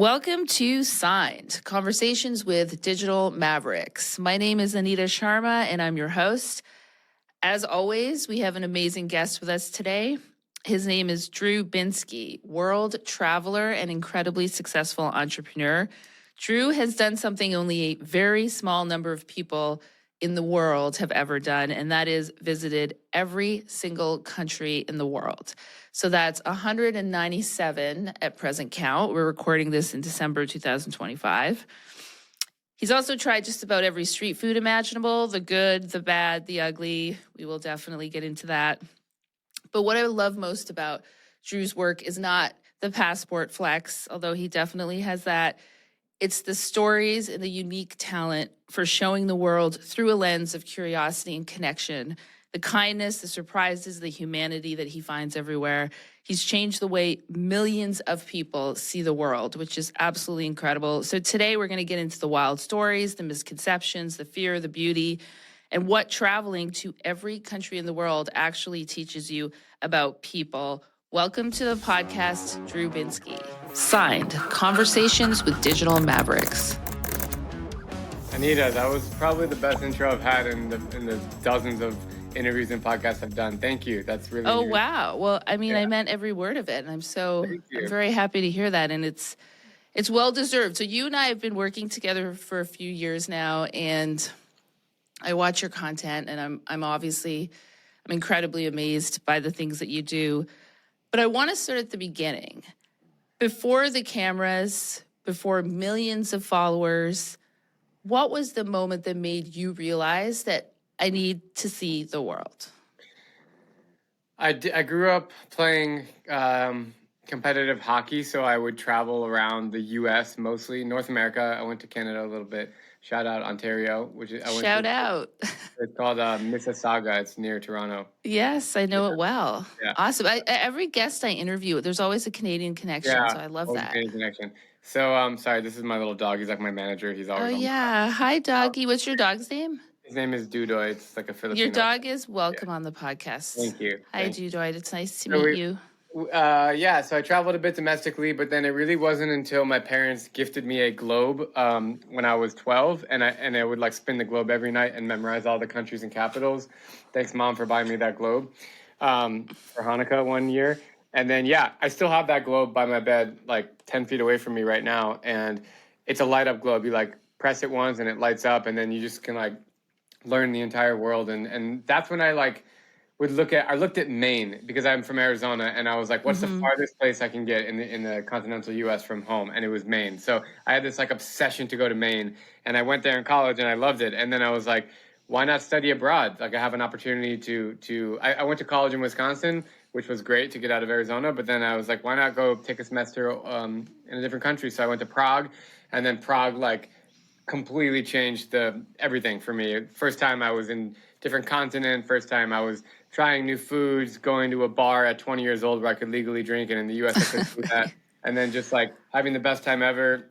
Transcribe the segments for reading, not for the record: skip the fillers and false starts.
Welcome to Signed, Conversations with Digital Mavericks. My name is Anita Sharma, and I'm your host. As always, we have an amazing guest with us today. His name is Drew Binsky, world traveler and incredibly successful entrepreneur. Drew has done something only a very small number of people in the world have ever done, and that is visited every single country in the world. So that's 197 at present count. We're recording this in December 2025. He's also tried just about every street food imaginable, the good, the bad, the ugly. We will definitely get into that. But what I love most about Drew's work is not the passport flex, although he definitely has that. It's the stories and the unique talent for showing the world through a lens of curiosity and connection, the kindness, the surprises, the humanity that he finds everywhere. He's changed the way millions of people see the world, which is absolutely incredible. So today we're going to get into the wild stories, the misconceptions, the fear, the beauty, and what traveling to every country in the world actually teaches you about people. Welcome to the podcast, Drew Binsky. Signed, Conversations with Digital Mavericks. Anita, that was probably the best intro I've had in the dozens of interviews and podcasts I've done. Thank you. That's really Oh, wow. Well, I mean, I meant every word of it. And I'm very happy to hear that. And it's well-deserved. So you and I have been working together for a few years now, and I watch your content, and I'm incredibly amazed by the things that you do. But I want to start at the beginning. Before the cameras, before millions of followers, what was the moment that made you realize that I need to see the world? I grew up playing competitive hockey, so I would travel around the U.S., mostly North America. I went to Canada a little bit. Shout out Ontario, Shout out. It's called Mississauga. It's near Toronto. Yes, I know it well. Yeah. Awesome. Every guest I interview, there's always a Canadian connection, so I love that. Canadian connection. So, sorry, this is my little dog. He's like my manager. He's always on yeah. Hi, doggy. What's your dog's name? His name is Dudoy. It's like a Filipino. Your dog is welcome on the podcast. Thank you. Hi, Dudoy. It's nice to meet you. So I traveled a bit domestically, but then it really wasn't until my parents gifted me a globe when I was 12, and I would like spin the globe every night and memorize all the countries and capitals. Thanks, Mom, for buying me that globe for Hanukkah one year. And then, I still have that globe by my bed, like 10 feet away from me right now, and it's a light up globe. You like press it once and it lights up, and then you just can like learn the entire world. And that's when I looked at Maine, because I'm from Arizona, and I was like, what's the farthest place I can get in the continental US from home? And it was Maine. So I had this like obsession to go to Maine, and I went there in college and I loved it. And then I was like, why not study abroad? Like I have an opportunity I went to college in Wisconsin, which was great to get out of Arizona. But then I was like, why not go take a semester in a different country? So I went to Prague, and then Prague like completely changed everything for me. First time I was in different continent. First time I was trying new foods, going to a bar at 20 years old where I could legally drink, and in the U.S. I couldn't do that. And then just like having the best time ever.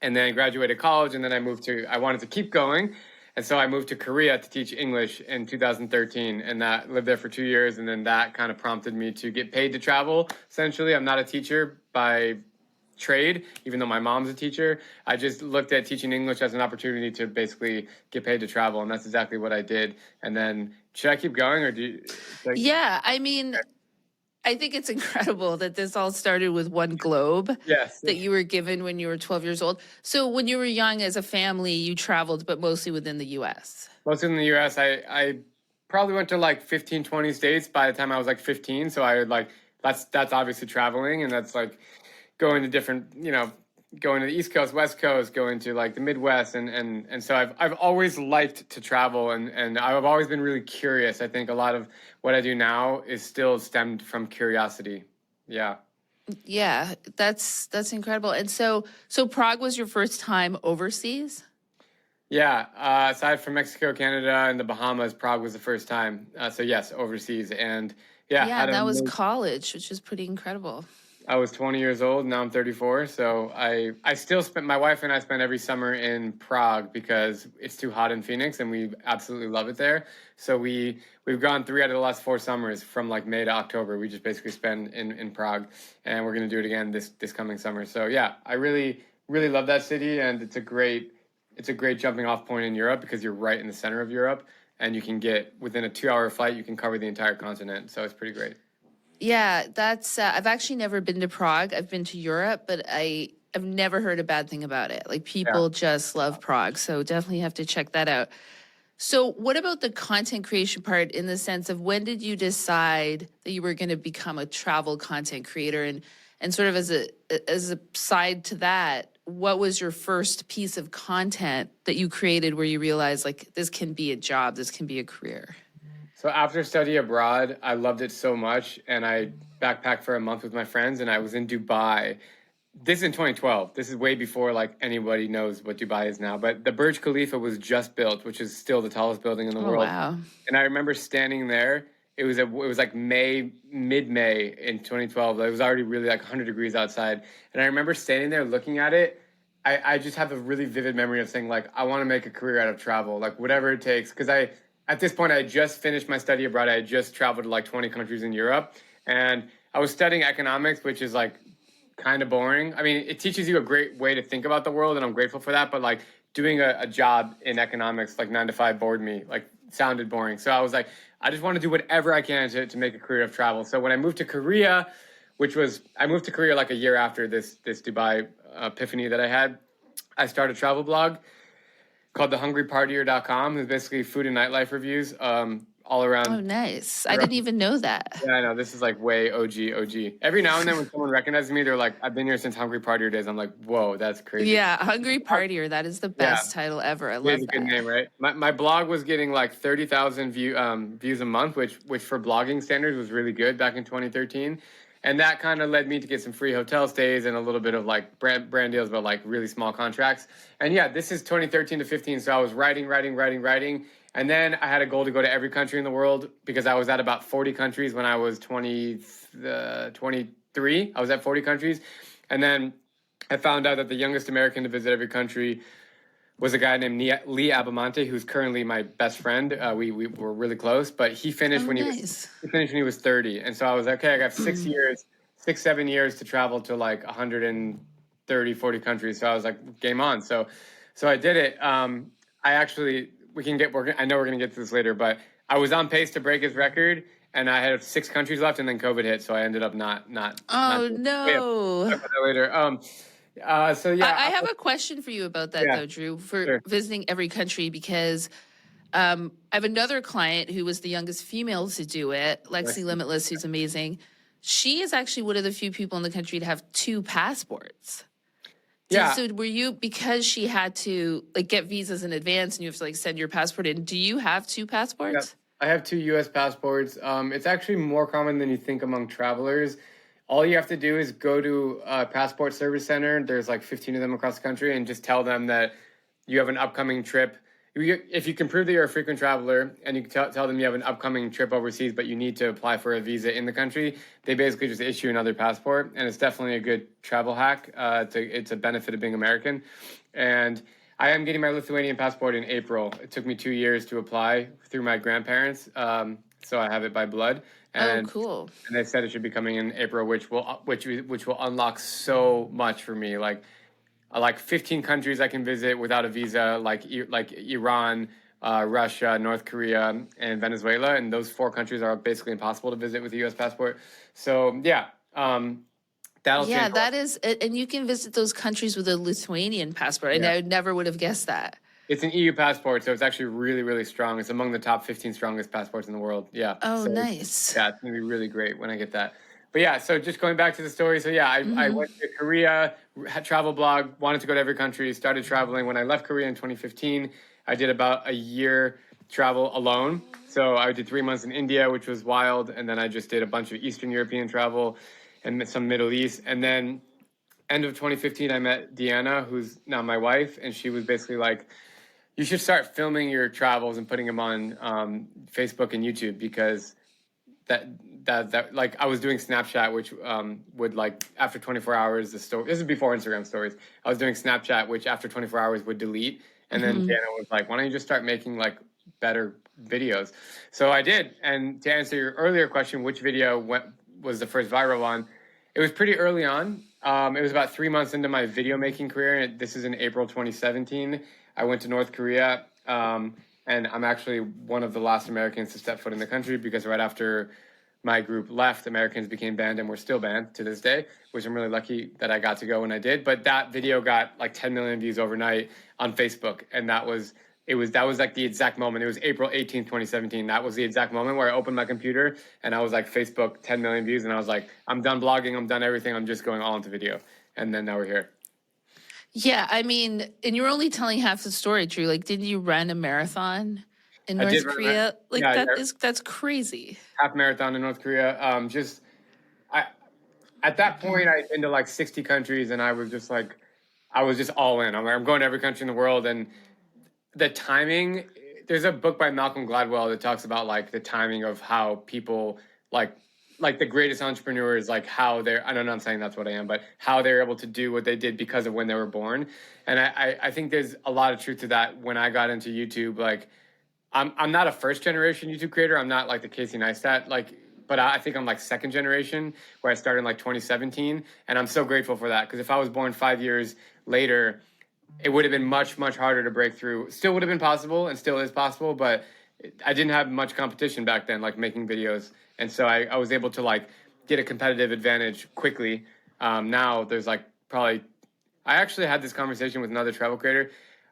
And then I graduated college, and then I wanted to keep going. And so I moved to Korea to teach English in 2013, and that lived there for 2 years. And then that kind of prompted me to get paid to travel. Essentially, I'm not a teacher by trade, even though my mom's a teacher. I just looked at teaching English as an opportunity to basically get paid to travel, and that's exactly what I did. And then, should I keep going, or do you? Yeah, I mean, I think it's incredible that this all started with one globe that you were given when you were 12 years old. So when you were young, as a family, you traveled, but mostly within the U.S. Mostly in the U.S. I probably went to like 15, 20 states by the time I was like 15. So I would like, that's obviously traveling, and that's like going to different, going to the East Coast, West Coast, going to like the Midwest. And so I've always liked to travel, and I've always been really curious. I think a lot of what I do now is still stemmed from curiosity. Yeah. Yeah, that's incredible. And so Prague was your first time overseas? Yeah. Aside from Mexico, Canada, and the Bahamas, Prague was the first time. So yes, overseas. And that was college, which is pretty incredible. I was 20 years old. Now I'm 34. So I still spent, my wife and I spend every summer in Prague because it's too hot in Phoenix and we absolutely love it there. So we've gone 3 out of the last 4 summers from like May to October. We just basically spend in Prague, and we're going to do it again this coming summer. So yeah, I really, really love that city, and it's a great jumping off point in Europe because you're right in the center of Europe, and you can get within a 2-hour flight, you can cover the entire continent. So it's pretty great. Yeah, that's. I've actually never been to Prague. I've been to Europe, but I've never heard a bad thing about it. Like people just love Prague, so definitely have to check that out. So, what about the content creation part in the sense of when did you decide that you were going to become a travel content creator, and sort of as a side to that, what was your first piece of content that you created where you realized like this can be a job, this can be a career? So after study abroad, I loved it so much, and I backpacked for a month with my friends, and I was in Dubai. This is in 2012. This is way before like anybody knows what Dubai is now. But the Burj Khalifa was just built, which is still the tallest building in the Oh, world. wow. And I remember standing there. It was like mid-May in 2012. It was already really like 100 degrees outside, and I remember standing there looking at it. I just have a really vivid memory of saying like I want to make a career out of travel, like whatever it takes, because at this point, I had just finished my study abroad. I had just traveled to like 20 countries in Europe. And I was studying economics, which is like kind of boring. I mean, it teaches you a great way to think about the world, and I'm grateful for that. But like doing a job in economics, like 9 to 5, bored me, like sounded boring. So I was like, I just want to do whatever I can to make a career of travel. So when I moved to Korea, I moved to Korea like a year after this Dubai epiphany that I had, I started a travel blog called the hungrypartier.com. It's basically food and nightlife reviews all around. Oh, nice. I didn't even know that. Yeah, I know. This is like way OG. Every now and then when someone recognizes me, they're like, I've been here since Hungry Partier days. I'm like, whoa, that's crazy. Yeah, Hungry Partier. That is the best title ever. I love It's a good name, right? My blog was getting like 30,000 views a month, which for blogging standards was really good back in 2013. And that kind of led me to get some free hotel stays and a little bit of like brand deals, but like really small contracts. And yeah, this is 2013 to 15. So I was writing. And then I had a goal to go to every country in the world because I was at about 40 countries when I was 23. I was at 40 countries. And then I found out that the youngest American to visit every country was a guy named Lee Abbomonte, who's currently my best friend. We were really close, but he finished when he was 30. And so I was like, okay, I got 7 years to travel to like 130, 40 countries. So I was like, game on. So I did it. I know we're going to get to this later, but I was on pace to break his record, and I had 6 countries left, and then COVID hit. So I ended up not. Oh, no. Talk about that later. So yeah, I have a question for you about that though, Drew, for visiting every country, because I have another client who was the youngest female to do it, Lexi Limitless, who's amazing. She is actually one of the few people in the country to have 2 passports. Yeah. So were you, because she had to like get visas in advance and you have to like send your passport in, do you have 2 passports? Yeah. I have 2 U.S. passports. It's actually more common than you think among travelers. All you have to do is go to a passport service center. There's like 15 of them across the country, and just tell them that you have an upcoming trip. If you can prove that you're a frequent traveler and you can tell them you have an upcoming trip overseas, but you need to apply for a visa in the country, they basically just issue another passport. And it's definitely a good travel hack. It's a benefit of being American. And I am getting my Lithuanian passport in April. It took me 2 years to apply through my grandparents. So I have it by blood. And, cool. And they said it should be coming in April, which will unlock so much for me. Like 15 countries I can visit without a visa, like Iran, Russia, North Korea, and Venezuela. And those 4 countries are basically impossible to visit with a U.S. passport. So yeah, that'll change. That is, and you can visit those countries with a Lithuanian passport. And I never would have guessed that. It's an EU passport, so it's actually really, really strong. It's among the top 15 strongest passports in the world. Yeah. Oh, so nice. Yeah, it's going to be really great when I get that. But yeah, so just going back to the story. So yeah, I went to Korea, had travel blog, wanted to go to every country, started traveling. When I left Korea in 2015, I did about a year travel alone. So I did 3 months in India, which was wild. And then I just did a bunch of Eastern European travel and some Middle East. And then end of 2015, I met Deanna, who's now my wife. And she was basically like, you should start filming your travels and putting them on Facebook and YouTube, because that like I was doing Snapchat, which would like after 24 hours the story. This is before Instagram stories. I was doing Snapchat, which after 24 hours would delete. And then Deanna was like, "Why don't you just start making like better videos?" So I did. And to answer your earlier question, which video was the first viral one? It was pretty early on. It was about 3 months into my video making career. And this is in April 2017. I went to North Korea. And I'm actually one of the last Americans to step foot in the country because right after my group left, Americans became banned and we're still banned to this day, which I'm really lucky that I got to go when I did. But that video got like 10 million views overnight on Facebook. And that was like the exact moment. It was April 18th, 2017. That was the exact moment where I opened my computer and I was like, Facebook, 10 million views. And I was like, I'm done blogging. I'm done everything. I'm just going all into video. And then now we're here. Yeah, I mean, and you're only telling half the story, Drew. Like, didn't you run a marathon in North Korea? Like, yeah, that's crazy. Half marathon in North Korea. At that point, I'd been to like 60 countries, and I was just all in. I'm going to every country in the world, and the timing. There's a book by Malcolm Gladwell that talks about like the timing of how people like the greatest entrepreneurs, like how they're, I don't know, I'm saying that's what I am, but how they're able to do what they did because of when they were born. And I think there's a lot of truth to that. When I got into YouTube, like I'm not a first generation YouTube creator. I'm not like the Casey Neistat, but I think I'm like second generation where I started in like 2017. And I'm so grateful for that. Because if I was born 5 years later, it would have been much, much harder to break through. Still would have been possible and still is possible, but I didn't have much competition back then, like making videos. And so I was able to like get a competitive advantage quickly. Now there's like I actually had this conversation with another travel creator.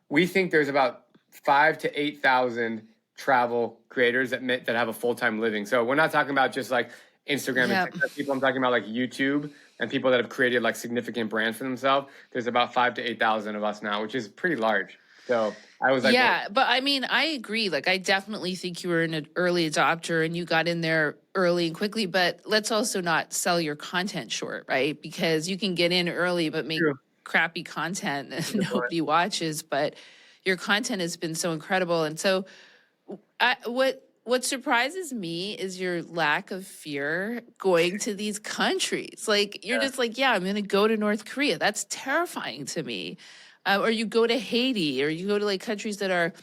We think there's about 5,000 to 8,000 travel creators that have a full-time living. So we're not talking about just like Instagram and TikTok people. I'm talking about like YouTube and people that have created like significant brands for themselves. There's about 5,000 to 8,000 of us now, which is pretty large. So I was like, yeah, but I mean, I agree. Like, I definitely think you were an early adopter and you got in there early and quickly, but let's also not sell your content short, right? Because you can get in early, but make crappy content and nobody watches, but your content has been so incredible. And so what surprises me is your lack of fear going to these countries. Like, you're just like, yeah, I'm going to go to North Korea. That's terrifying to me. Or you go to Haiti, or you go to like countries that are,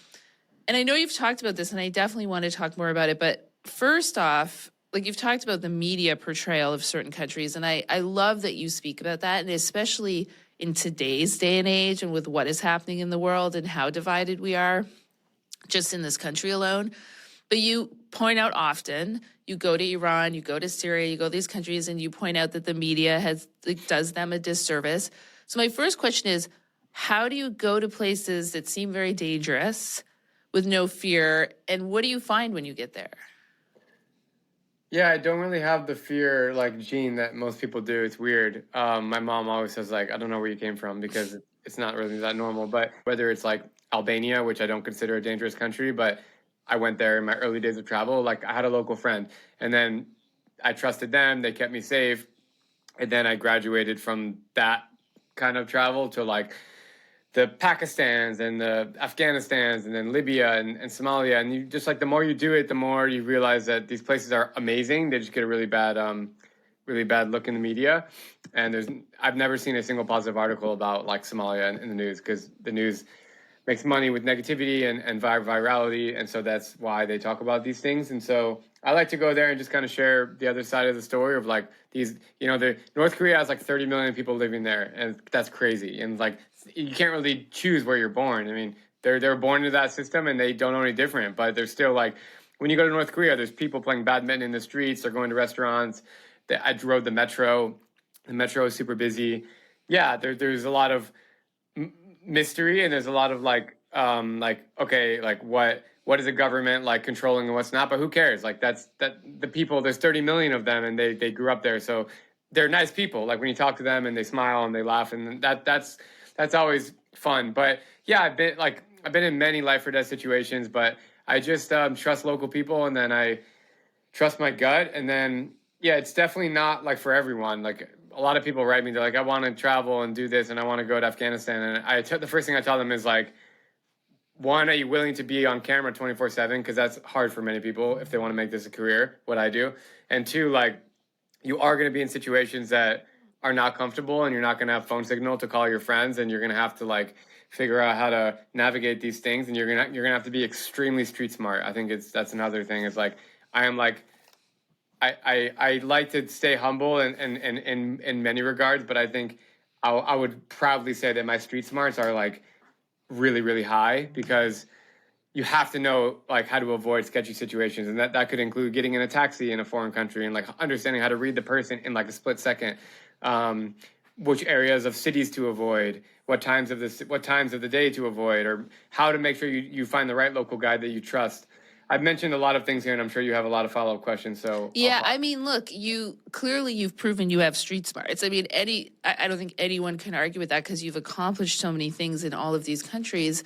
and I know you've talked about this and I definitely want to talk more about it, but first off, like you've talked about the media portrayal of certain countries. And I love that you speak about that. And especially in today's day and age and with what is happening in the world and how divided we are just in this country alone. But you point out often, you go to Iran, you go to Syria, you go to these countries and you point out that the media does them a disservice. So my first question is, how do you go to places that seem very dangerous with no fear? And what do you find when you get there? Yeah, I don't really have the fear like gene that most people do. It's weird. My mom always says like, I don't know where you came from because it's not really that normal. But whether it's like Albania, which I don't consider a dangerous country, but I went there in my early days of travel. Like I had a local friend and then I trusted them. They kept me safe. And then I graduated from that kind of travel to like the Pakistans and the Afghanistans and then Libya and Somalia. And you just like, the more you do it, the more you realize that these places are amazing. They just get a really bad look in the media. And I've never seen a single positive article about like Somalia in the news, because the news makes money with negativity and virality. And so that's why they talk about these things. And so I like to go there and just kind of share the other side of the story of like these, North Korea has like 30 million people living there. And that's crazy. And like, you can't really choose where you're born. I mean, they're born into that system and they don't know any different, but they're still like, when you go to North Korea, there's people playing badminton in the streets. They're going to restaurants. I rode the metro. The metro is super busy. Yeah, there's a lot of mystery and there's a lot of okay, like what is the government like controlling and what's not, but who cares? Like the people, there's 30 million of them and they grew up there. So they're nice people. Like when you talk to them and they smile and they laugh, and that's always fun. But yeah, I've been in many life or death situations, but I just trust local people, and then I trust my gut. And then, yeah, it's definitely not like for everyone. Like a lot of people write me, they're like, I want to travel and do this and I want to go to Afghanistan. And the first thing I tell them is like, one, are you willing to be on camera 24/7? Because that's hard for many people if they want to make this a career, what I do. And two, like, you are going to be in situations that are not comfortable, and you're not going to have phone signal to call your friends, and you're going to have to like figure out how to navigate these things, and you're gonna have to be extremely street smart. I think that's another thing. Is like I am like I like to stay humble in many regards, but I think I would proudly say that my street smarts are like really, really high, because you have to know like how to avoid sketchy situations, and that could include getting in a taxi in a foreign country and like understanding how to read the person in like a split second, which areas of cities to avoid, what times of the day to avoid, or how to make sure you find the right local guide that you trust. I've mentioned a lot of things here, and I'm sure you have a lot of follow-up questions. So yeah, I mean, look, you've proven you have street smarts. I mean, I don't think anyone can argue with that, because you've accomplished so many things in all of these countries.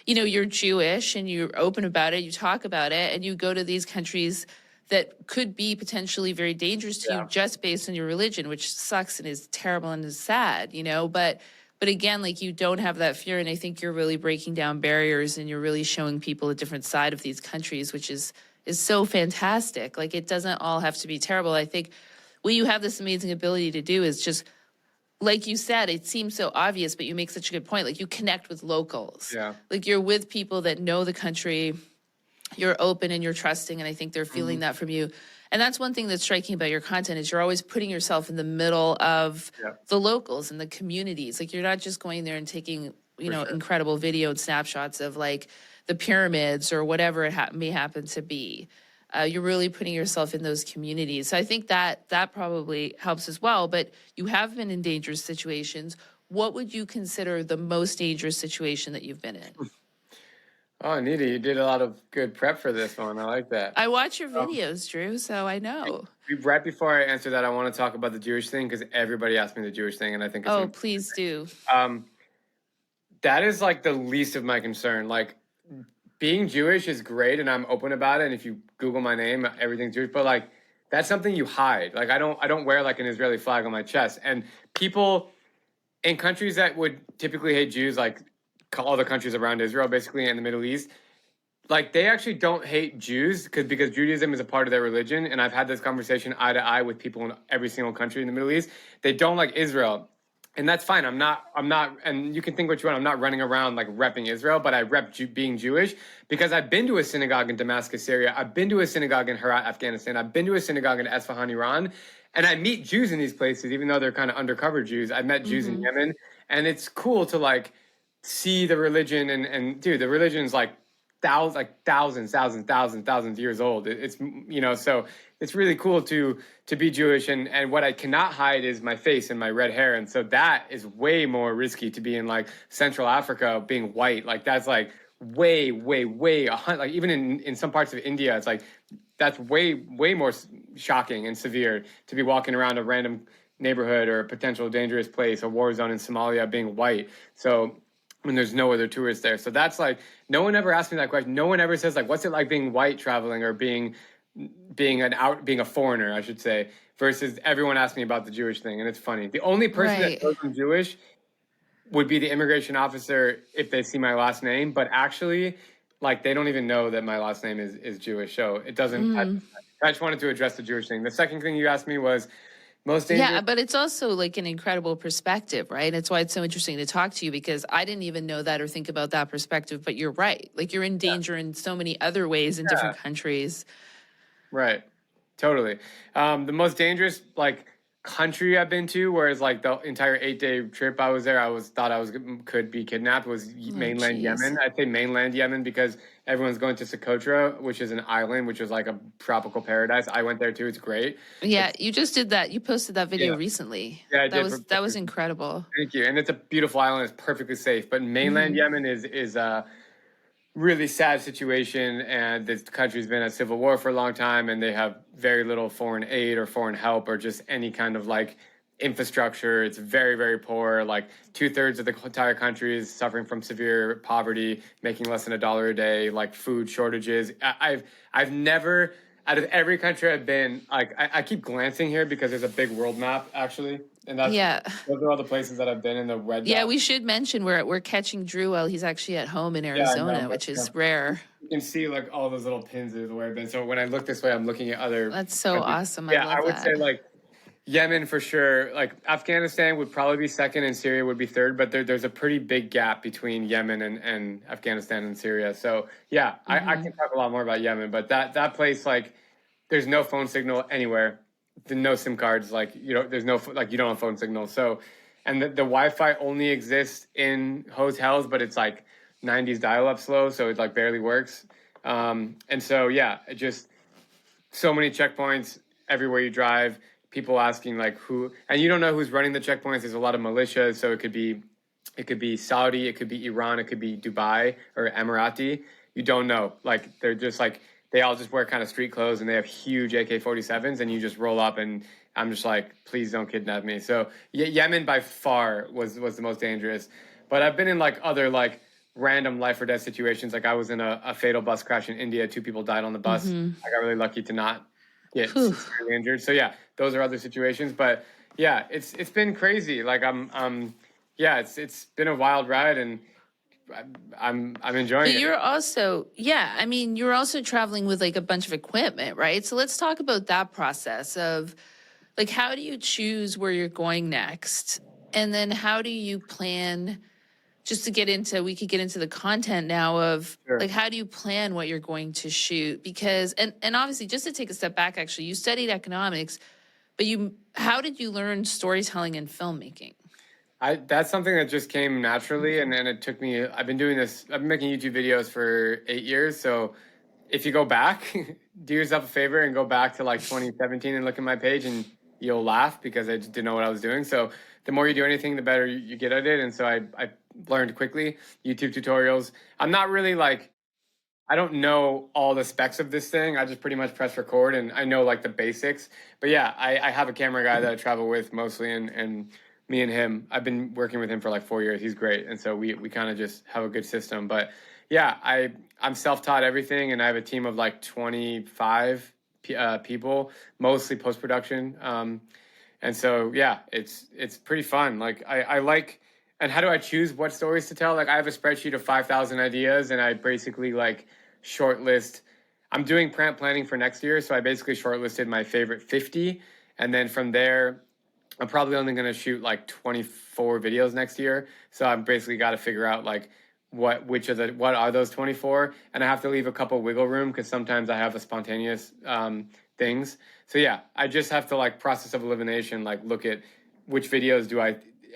You know, you're Jewish and you're open about it, you talk about it, and you go to these countries that could be potentially very dangerous to you just based on your religion, which sucks and is terrible and is sad, you know, but again, like, you don't have that fear, and I think you're really breaking down barriers, and you're really showing people a different side of these countries, which is so fantastic. Like, it doesn't all have to be terrible. I think what you have this amazing ability to do is just, like you said, it seems so obvious, but you make such a good point. Like, you connect with locals. Yeah. Like, you're with people that know the country. You're open and you're trusting, and I think they're feeling that from you. And that's one thing that's striking about your content, is you're always putting yourself in the middle of the locals and the communities. Like, you're not just going there and taking, incredible video and snapshots of like the pyramids or whatever it may happen to be. You're really putting yourself in those communities. So I think that probably helps as well. But you have been in dangerous situations. What would you consider the most dangerous situation that you've been in? Oh, Anita, you did a lot of good prep for this one. I like that. I watch your videos, Drew, so I know. Right before I answer that, I want to talk about the Jewish thing, because everybody asked me the Jewish thing, and I think it's important. Please do. That is like the least of my concern. Like, being Jewish is great, and I'm open about it. And if you Google my name, everything's Jewish. But like, that's something you hide. Like, I don't wear like an Israeli flag on my chest. And people in countries that would typically hate Jews, like all the countries around Israel, basically, in the Middle East, like, they actually don't hate Jews because Judaism is a part of their religion. And I've had this conversation eye to eye with people in every single country in the Middle East. They don't like Israel. And that's fine. I'm not, and you can think what you want. I'm not running around like repping Israel, but I rep being Jewish, because I've been to a synagogue in Damascus, Syria. I've been to a synagogue in Herat, Afghanistan. I've been to a synagogue in Esfahan, Iran. And I meet Jews in these places, even though they're kind of undercover Jews. I've met Jews in Yemen, and it's cool to like see the religion. And dude, the religion's like thousands years old. It's, so it's really cool to be Jewish, and what I cannot hide is my face and my red hair. And so that is way more risky, to be in like Central Africa being white. Like, that's like way, like even in some parts of India, it's like, that's way more shocking and severe to be walking around a random neighborhood or a potential dangerous place, a war zone in Somalia, being white. So when there's no other tourists there. So that's like, no one ever asked me that question. No one ever says like, what's it like being white traveling, or being a foreigner, I should say, versus everyone asks me about the Jewish thing. And it's funny. The only person that knows I'm Jewish would be the immigration officer if they see my last name. But actually, like, they don't even know that my last name is Jewish. So it doesn't, I just wanted to address the Jewish thing. The second thing you asked me was most dangerous. Yeah, but it's also like an incredible perspective, right? It's why it's so interesting to talk to you, because I didn't even know that or think about that perspective. But you're right. Like, you're in danger in so many other ways in different countries. Right. Totally. The most dangerous like country I've been to, whereas like the entire 8-day trip I was there, could be kidnapped, was mainland Yemen. I'd say mainland Yemen, because everyone's going to Socotra, which is an island, which is like a tropical paradise. I went there too. It's great. Yeah, you just did that. You posted that video recently. Yeah, I did. That was incredible. Thank you. And it's a beautiful island. It's perfectly safe. But mainland Yemen is really sad situation, and this country's been at civil war for a long time, and they have very little foreign aid or foreign help or just any kind of like infrastructure. It's very, very poor. Like 2/3 of the entire country is suffering from severe poverty, making less than $1 a day, like food shortages. I've never, out of every country I've been, like, I keep glancing here because there's a big world map actually. and Yeah. those are all the places that I've been in the red Yeah, dot. we should mention we're catching Drew while he's actually at home in Yeah, I know. Arizona, which is rare. You can see like all those little pins of where I've been. So when I look this way, I'm looking at other That's so countries. awesome. I Yeah, I love would say that. like Yemen for sure. Like Afghanistan would probably be second, and Syria would be third. But there's a pretty big gap between Yemen and Afghanistan and Syria. So yeah, I can talk a lot more about Yemen. But that place, like, there's no phone signal anywhere. There's no SIM cards. Like there's no like you don't have phone signal. So, and the Wi-Fi only exists in hotels, but it's like 90s dial-up slow, so it like barely works. And so yeah, it just so many checkpoints everywhere you drive. People asking like who, and you don't know who's running the checkpoints. There's a lot of militia, so it could be Saudi, it could be Iran, it could be Dubai or Emirati. You don't know. Like they're just like they all just wear kind of street clothes and they have huge AK-47s, and you just roll up and I'm just like, please don't kidnap me. So Yemen by far was the most dangerous. But I've been in like other like random life or death situations. Like I was in a fatal bus crash in India. 2 people died on the bus. I got really lucky to not get severely injured. So yeah, those are other situations. But yeah, it's been crazy. Like yeah, it's been a wild ride, and I'm enjoying But it. you're also, yeah, I mean, you're also traveling with like a bunch of equipment, right? So let's talk about that process of like, how do you choose where you're going next? And then how do you plan, just to get into, we could get into the content now of Sure. like, how do you plan what you're going to shoot? Because, and obviously, just to take a step back, actually, you studied economics, but how did you learn storytelling and filmmaking? That's something that just came naturally, and then it took me. I've been doing this. I've been making YouTube videos for 8 years. So if you go back, do yourself a favor and go back to like 2017 and look at my page, and you'll laugh because I just didn't know what I was doing. So the more you do anything, the better you get at it. And so I learned quickly YouTube tutorials. I'm not really like I don't know all the specs of this thing. I just pretty much press record, and I know like the basics. But yeah, I have a camera guy that I travel with mostly, and me and him, I've been working with him for like 4 years. He's great, and so we kind of just have a good system. But yeah, I'm self-taught everything, and I have a team of like 25 people, mostly post-production. And so yeah, it's pretty fun. Like I like. And how do I choose what stories to tell? Like I have a spreadsheet of 5,000 ideas, and I basically like shortlist. I'm doing planning for next year, so I basically shortlisted my favorite 50, and then from there, I'm probably only going to shoot like 24 videos next year. So I'm basically got to figure out like what are those 24, and I have to leave a couple wiggle room because sometimes I have a spontaneous things. So yeah, I just have to like process of elimination, like look at which videos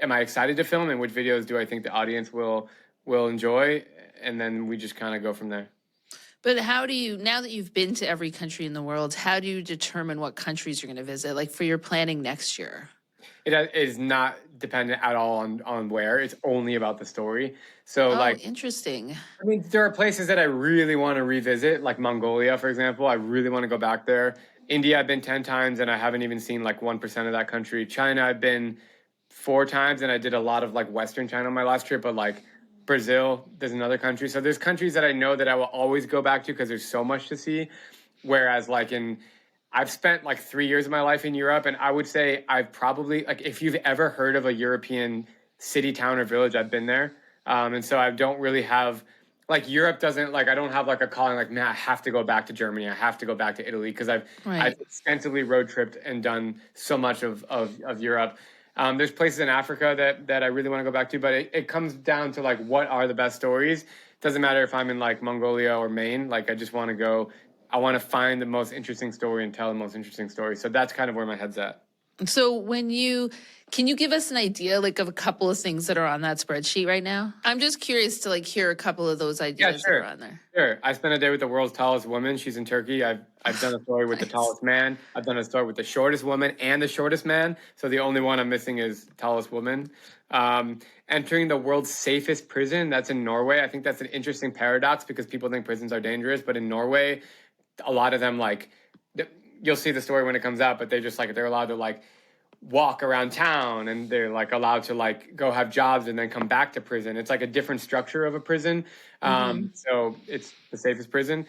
am I excited to film, and which videos do I think the audience will enjoy, and then we just kind of go from there. But how do you, now that you've been to every country in the world, how do you determine what countries you're going to visit, like for your planning next year? It is not dependent at all on where. It's only about the story. So like, interesting. I mean, there are places that I really want to revisit, like Mongolia, for example. I really want to go back there. India, I've been 10 times, and I haven't even seen like 1% of that country. China, I've been 4 times, and I did a lot of like Western China on my last trip, but like Brazil, there's another country. So there's countries that I know that I will always go back to because there's so much to see. Whereas like I've spent like 3 years of my life in Europe, and I would say I've probably, like, if you've ever heard of a European city, town, or village, I've been there. And so I don't really have, like, Europe doesn't, like, I don't have like a calling, like, man, I have to go back to Germany. I have to go back to Italy because I've extensively road tripped and done so much of Europe. There's places in Africa that I really want to go back to, but it comes down to like, what are the best stories? Doesn't matter if I'm in like Mongolia or Maine. Like, I just want to go. I want to find the most interesting story and tell the most interesting story. So that's kind of where my head's at. So can you give us an idea like of a couple of things that are on that spreadsheet right now? I'm just curious to like hear a couple of those ideas that are on there. Sure. I spent a day with the world's tallest woman. She's in Turkey. I've done a story with the tallest man. I've done a story with the shortest woman and the shortest man. So the only one I'm missing is tallest woman. Entering the world's safest prison. That's in Norway. I think that's an interesting paradox because people think prisons are dangerous, but in Norway, a lot of them, like, you'll see the story when it comes out, but they're allowed to like walk around town, and they're like allowed to like go have jobs and then come back to prison. It's like a different structure of a prison. So it's the safest prison.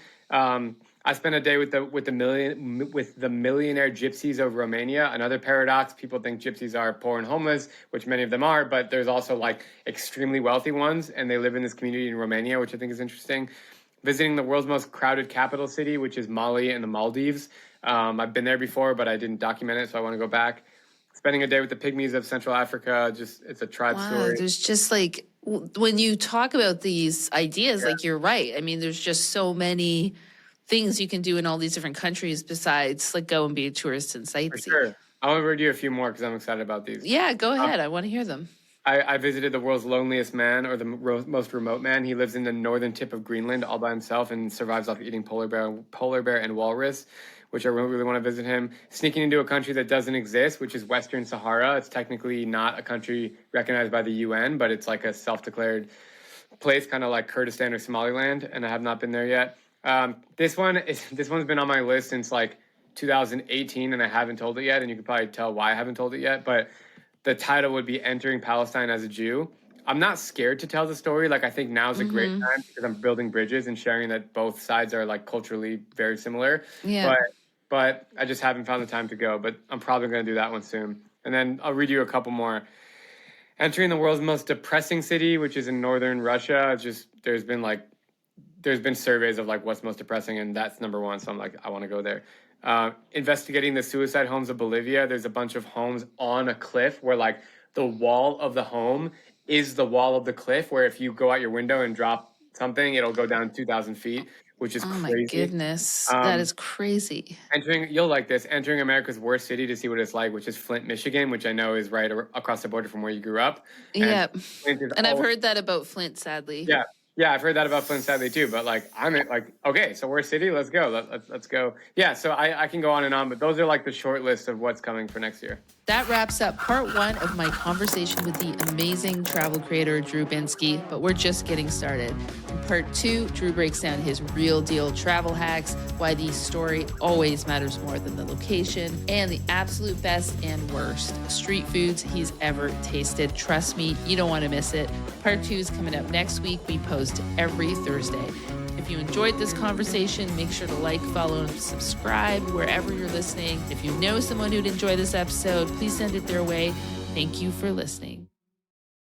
I spent a day with the millionaire gypsies of Romania. Another paradox: people think gypsies are poor and homeless, which many of them are, but there's also like extremely wealthy ones, and they live in this community in Romania, which I think is interesting. Visiting the world's most crowded capital city, which is Mali in the Maldives. I've been there before, but I didn't document it, so I want to go back. Spending a day with the pygmies of Central Africa, it's a tribe story. There's just like, when you talk about these ideas, like you're right. I mean, there's just so many things you can do in all these different countries besides like go and be a tourist and sightsee. For sure. I want to read you a few more because I'm excited about these. Yeah, go ahead. I want to hear them. I visited the world's loneliest man, or the most remote man. He lives in the northern tip of Greenland all by himself and survives off eating polar bear and walrus, which I really want to visit him. Sneaking into a country that doesn't exist, which is Western Sahara. It's technically not a country recognized by the UN, but it's like a self-declared place, kind of like Kurdistan or Somaliland, and I have not been there yet. This one's been on my list since like 2018, and I haven't told it yet, and you can probably tell why I haven't told it yet, but the title would be Entering Palestine as a Jew. I'm not scared to tell the story. Like, I think now's a great time because I'm building bridges and sharing that both sides are like culturally very similar. Yeah. But I just haven't found the time to go, but I'm probably going to do that one soon. And then I'll read you a couple more. Entering the world's most depressing city, which is in northern Russia. There's been surveys of like what's most depressing, and that's number one. So I'm like, I want to go there. Investigating the suicide homes of Bolivia. There's a bunch of homes on a cliff where like the wall of the home is the wall of the cliff, where if you go out your window and drop something, it'll go down 2,000 feet, which is crazy. Oh my goodness. That is crazy. You'll like this, entering America's worst city to see what it's like, which is Flint, Michigan, which I know is right across the border from where you grew up. Yeah. And I've heard that about Flint, sadly. Yeah. Yeah, I've heard that about Flint, sadly, too. But, like, I'm like, okay, so worst city? Let's go. Let's go. Yeah, so I can go on and on, but those are, like, the short list of what's coming for next year. That wraps up part one of my conversation with the amazing travel creator, Drew Binsky, but we're just getting started. In part two, Drew breaks down his real deal travel hacks, why the story always matters more than the location, and the absolute best and worst street foods he's ever tasted. Trust me, you don't want to miss it. Part two is coming up next week. We post every Thursday. If you enjoyed this conversation, make sure to like, follow, and subscribe wherever you're listening. If you know someone who'd enjoy this episode, please send it their way. Thank you for listening.